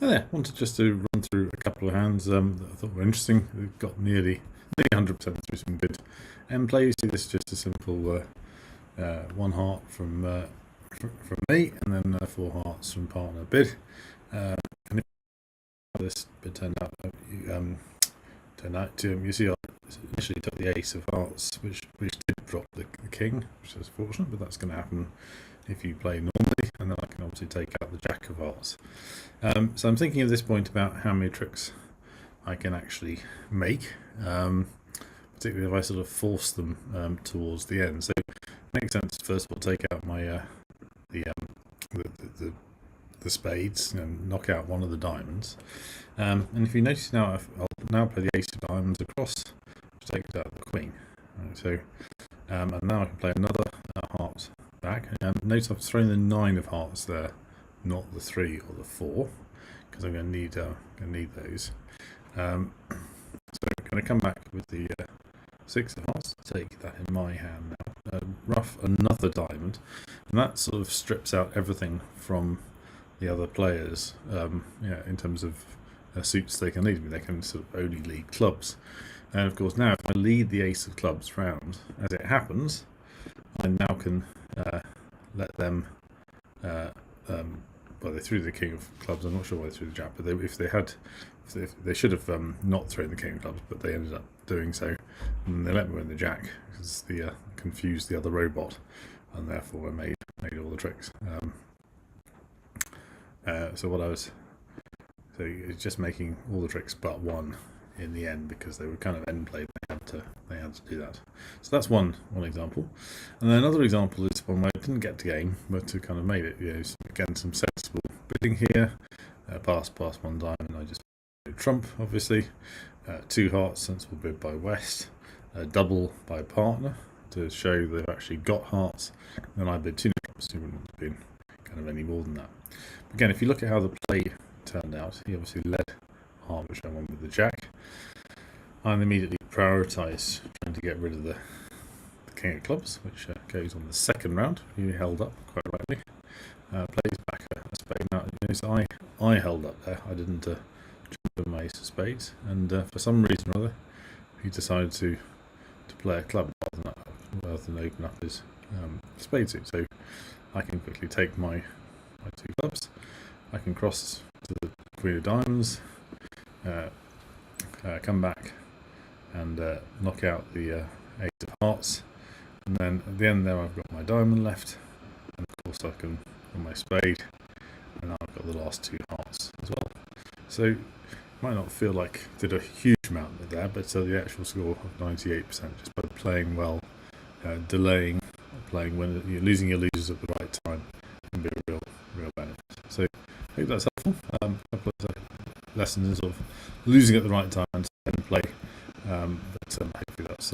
Yeah, wanted just to run through a couple of hands that I thought were interesting. We've got nearly 100% through some good end plays. So this is just a simple one heart from me, and then four hearts from partner bid. And if this bid turned out, you see, I initially took the ace of hearts, which did drop the king, which is fortunate, but that's going to happen if you play normally, and then I can obviously take out the jack of hearts. So I'm thinking at this point about how many tricks I can actually make, particularly if I sort of force them towards the end. So it makes sense first of all take out my the spades and knock out one of the diamonds. And if you notice now, I'll now play the ace of diamonds across, which takes out the queen. Right, so and now I can play another heart back. Notice I've thrown the 9 of hearts there, not the 3 or the 4, because I'm going to need those. So I'm going to come back with the 6 of hearts, take that in my hand now, ruff another diamond, and that sort of strips out everything from the other players, in terms of suits they can lead. I mean, they can sort of only lead clubs. And of course now if I lead the ace of clubs round, as it happens, I now can let them, well, they threw the king of clubs, I'm not sure why they threw the jack, but they should have not thrown the king of clubs, but they ended up doing so, and they let me win the jack, because they confused the other robot, and therefore I made all the tricks. So it's just making all the tricks but one in the end, because they were kind of end played. They had to do that. So that's one example, and then another example is one where I didn't get to game, but to kind of made it. Again, some sensible bidding here. Pass one diamond. I just trump, obviously. 2 hearts, sensible bid by West. Double by partner to show they've actually got hearts. Then I bid 2 trumps. He wouldn't have been kind of any more than that. Again, if you look at how the play turned out, he obviously led heart, which I won with the jack. I immediately prioritise trying to get rid of the king of clubs, which goes on the second round. He held up quite rightly. Plays back a spade. Now, so I held up there. I didn't jump with my ace of spades, and for some reason or other, he decided to play a club rather than open up his spade suit. So I can quickly take my 2 clubs. I can cross to the queen of diamonds, come back and knock out the ace of hearts, and then at the end there I've got my diamond left, and of course I can on my spade, and now I've got the last 2 hearts as well. So it might not feel like I did a huge amount there, but the actual score of 98% just by playing well, delaying, playing when you're losing your losers at the right time can be a real benefit. So I hope that's helpful. A couple of lessons in sort of losing at the right time and play, but hopefully that's